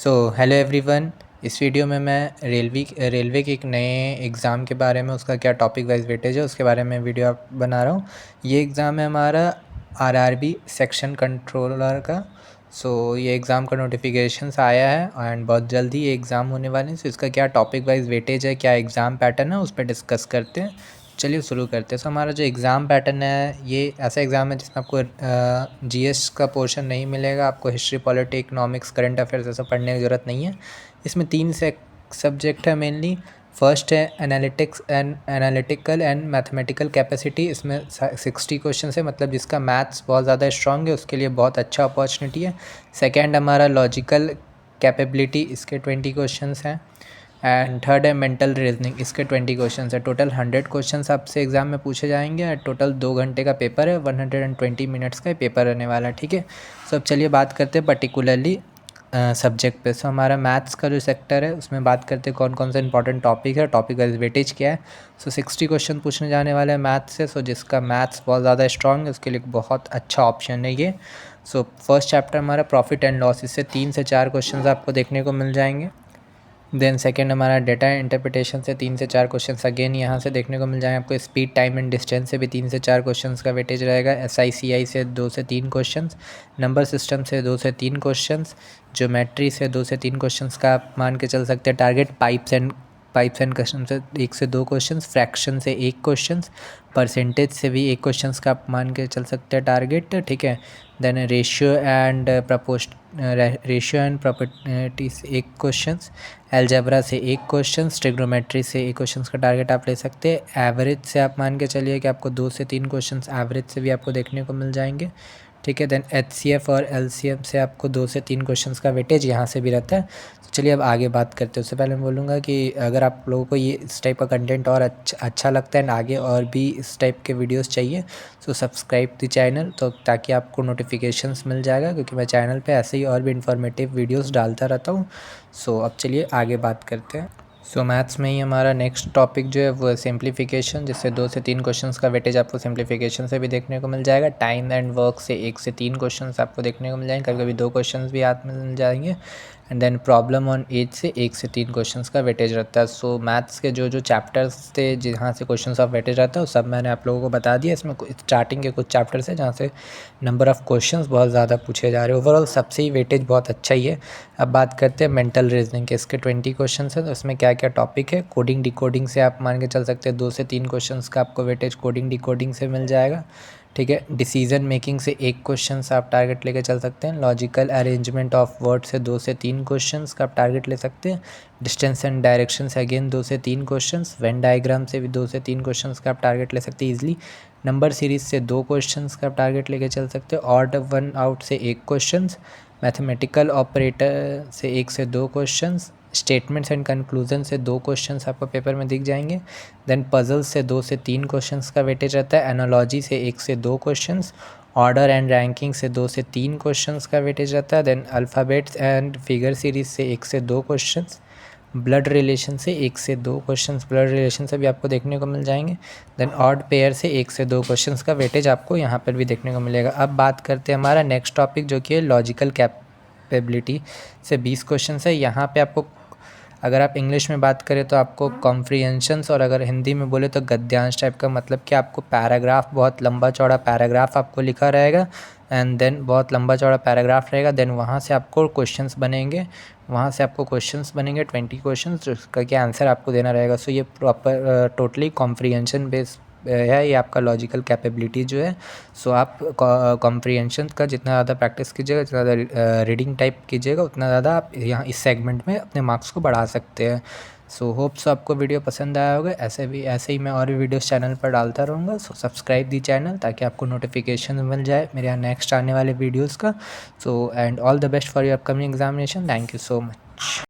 Hello everyone. इस video में मैं रेलवे के एक नए एग्ज़ाम के बारे में, उसका क्या टॉपिक वाइज वेटेज है उसके बारे में वीडियो बना रहा हूँ। ये एग्ज़ाम है हमारा आरआरबी सेक्शन कंट्रोलर का। ये एग्ज़ाम का नोटिफिकेशंस आया है एंड बहुत जल्दी ये एग्ज़ाम होने वाले हैं। इसका क्या टॉपिक वाइज वेटेज है, क्या एग्ज़ाम पैटर्न है, उस पर डिस्कस करते हैं। चलिए शुरू करते हैं। हमारा जो एग्ज़ाम पैटर्न है, ये ऐसा एग्ज़ाम है जिसमें आपको जीएस का पोर्शन नहीं मिलेगा। आपको history, polity, economics, current affairs ऐसा पढ़ने की ज़रूरत नहीं है। इसमें 3 सब्जेक्ट है मेनली। फर्स्ट है एनालिटिकल एंड मैथमेटिकल कैपेसिटी। इसमें 60 क्वेश्चन है, मतलब जिसका मैथ्स बहुत ज़्यादा स्ट्रॉन्ग है उसके लिए बहुत अच्छा अपॉर्चुनिटी है। सेकेंड हमारा लॉजिकल कैपेबिलिटी, इसके 20 क्वेश्चन हैं। एंड थर्ड है मेंटल रीजनिंग, इसके 20 क्वेश्चन है। टोटल 100 क्वेश्चन आपसे एग्ज़ाम में पूछे जाएंगे। टोटल 2 घंटे का पेपर है, 120 मिनट्स का पेपर रहने वाला है। ठीक है। अब चलिए बात करते हैं पर्टिकुलरली सब्जेक्ट पे। हमारा मैथ्स का जो सेक्टर है उसमें बात करते हैं कौन कौन सा इंपॉर्टेंट टॉपिक है, टॉपिक का वेटेज क्या है। 60 क्वेश्चन पूछने जाने वाले हैं मैथ्स से। जिसका मैथ्स बहुत ज़्यादा स्ट्रॉन्ग है उसके लिए बहुत अच्छा ऑप्शन है ये। फर्स्ट चैप्टर हमारा प्रॉफिट एंड लॉस, इससे 3 से 4 क्वेश्चन आपको देखने को मिल जाएंगे। देन सेकेंड हमारा डेटा इंटरप्रिटेशन से 3 से 4 क्वेश्चन अगेन यहाँ से देखने को मिल जाएंगे आपको। स्पीड, टाइम एंड डिस्टेंस से भी 3 से 4 क्वेश्चन का वेटेज रहेगा। SICI से 2 से 3 क्वेश्चन, नंबर सिस्टम से 2 से 3 क्वेश्चन, ज्योमेट्री से 2 से 3 क्वेश्चन का आप मान के चल सकते हैं टारगेट। पाइप्स एंड क्वेश्चन से 1 से 2 क्वेश्चन, फ्रैक्शन से 1 क्वेश्चन, परसेंटेज से भी 1 क्वेश्चन का आप मान के चल सकते हैं टारगेट। ठीक है। देन रेशियो एंड प्रॉपर्टी से 1 क्वेश्चन, अलजेब्रा से 1 क्वेश्चन, ट्रिग्नोमेट्री से 1 क्वेश्चन का टारगेट आप ले सकते हैं। एवरेज से आप मान के चलिए कि आपको 2 से 3 क्वेश्चन एवरेज से भी आपको देखने को मिल जाएंगे। ठीक है। देन HCF और LCM से आपको 2 से 3 क्वेश्चंस का वेटेज यहाँ से भी रहता है। तो चलिए अब आगे बात करते हैं। उससे पहले मैं बोलूँगा कि अगर आप लोगों को ये इस टाइप का कंटेंट और अच्छा लगता है एंड आगे और भी इस टाइप के वीडियोस चाहिए तो सब्सक्राइब द चैनल, तो ताकि आपको नोटिफिकेशंस मिल जाएगा, क्योंकि मैं चैनल पे ऐसे ही और भी इन्फॉर्मेटिव वीडियोस डालता रहता हूँ। अब चलिए आगे बात करते हैं। मैथ्स में ही हमारा नेक्स्ट टॉपिक जो है वो है सिंप्लीफिकेशन, जिससे 2 से 3 क्वेश्चंस का वेटेज आपको सिंप्लीफिकेशन से भी देखने को मिल जाएगा। टाइम एंड वर्क से 1 से 3 क्वेश्चंस आपको देखने को मिल जाएंगे, कभी कभी 2 क्वेश्चंस भी हाथ में मिल जाएंगे। And then problem on age से 1 से 3 क्वेश्चंस का वेटेज रहता है। मैथ्स के जो चैप्टर्स थे जहाँ से क्वेश्चंस ऑफ वेटेज रहता है वो सब मैंने आप लोगों को बता दिया। इसमें स्टार्टिंग के कुछ चैप्टर्स है जहाँ से नंबर ऑफ़ क्वेश्चंस बहुत ज़्यादा पूछे जा रहे हैं। ओवरऑल सबसे ही वेटेज बहुत अच्छा ही है। अब बात करते हैं मेंटल रीजनिंग के। इसके 20 क्वेश्चन है। तो इसमें क्या क्या टॉपिक है। कोडिंग डिकोडिंग से आप मान के चल सकते हैं 2 से 3 क्वेश्चन का आपको वेटेज कोडिंग डिकोडिंग से मिल जाएगा। ठीक है। डिसीजन मेकिंग से 1 क्वेश्चन आप टारगेट लेके चल सकते हैं। लॉजिकल अरेंजमेंट ऑफ वर्ड से 2 से 3 क्वेश्चन का आप टारगेट ले सकते हैं। डिस्टेंस एंड डायरेक्शन से अगेन 2 से 3 क्वेश्चन। वेन डायग्राम से भी 2 से 3 क्वेश्चन का आप टारगेट ले सकते हैं ईजिली। नंबर सीरीज से 2 क्वेश्चन का आप टारगेट लेके चल सकते हैं। ऑड वन आउट से 1 क्वेश्चन, मैथमेटिकल ऑपरेटर से 1 से 2 क्वेश्चंस, स्टेटमेंट्स एंड कंक्लूजन से 2 क्वेश्चंस आपको पेपर में दिख जाएंगे। देन पजल से 2 से 3 क्वेश्चंस का वेटेज रहता है। एनालॉजी से 1 से 2 क्वेश्चंस, ऑर्डर एंड रैंकिंग से 2 से 3 क्वेश्चंस का वेटेज रहता है। Then alphabets and figure series से 1 से 2 क्वेश्चंस, ब्लड रिलेशन से 1 से 2 क्वेश्चंस, ब्लड रिलेशन से भी आपको देखने को मिल जाएंगे। देन ऑड पेयर से 1 से 2 क्वेश्चंस का वेटेज आपको यहाँ पर भी देखने को मिलेगा। अब बात करते हैं हमारा नेक्स्ट टॉपिक जो कि है लॉजिकल कैपेबिलिटी से 20 क्वेश्चन है। यहाँ पे आपको, अगर आप इंग्लिश में बात करें तो आपको कॉम्प्रिहेंशंस, और अगर हिंदी में बोले तो गद्यांश टाइप का, मतलब कि आपको पैराग्राफ, बहुत लंबा चौड़ा पैराग्राफ आपको लिखा रहेगा एंड देन बहुत लंबा चौड़ा पैराग्राफ रहेगा। देन वहाँ से आपको क्वेश्चंस बनेंगे, 20 क्वेश्चंस जिसका कि आंसर आपको देना रहेगा। ये प्रॉपर टोटली कॉम्प्रिहेंशन बेस्ड है ये आपका लॉजिकल कैपेबिलिटी जो है। आप कॉम्प्रिहेंशन का जितना ज़्यादा प्रैक्टिस कीजिएगा, जितना ज़्यादा रीडिंग टाइप कीजिएगा, उतना ज़्यादा आप यहाँ इस सेगमेंट में अपने मार्क्स को बढ़ा सकते हैं। होप्स आपको वीडियो पसंद आया होगा। ऐसे ही मैं और भी वीडियोस चैनल पर डालता रहूँगा। सब्सक्राइब दी चैनल ताकि आपको नोटिफिकेशन मिल जाए मेरे यहाँ नेक्स्ट आने वाले वीडियोज़ का। And all the best for your upcoming examination. Thank you so much.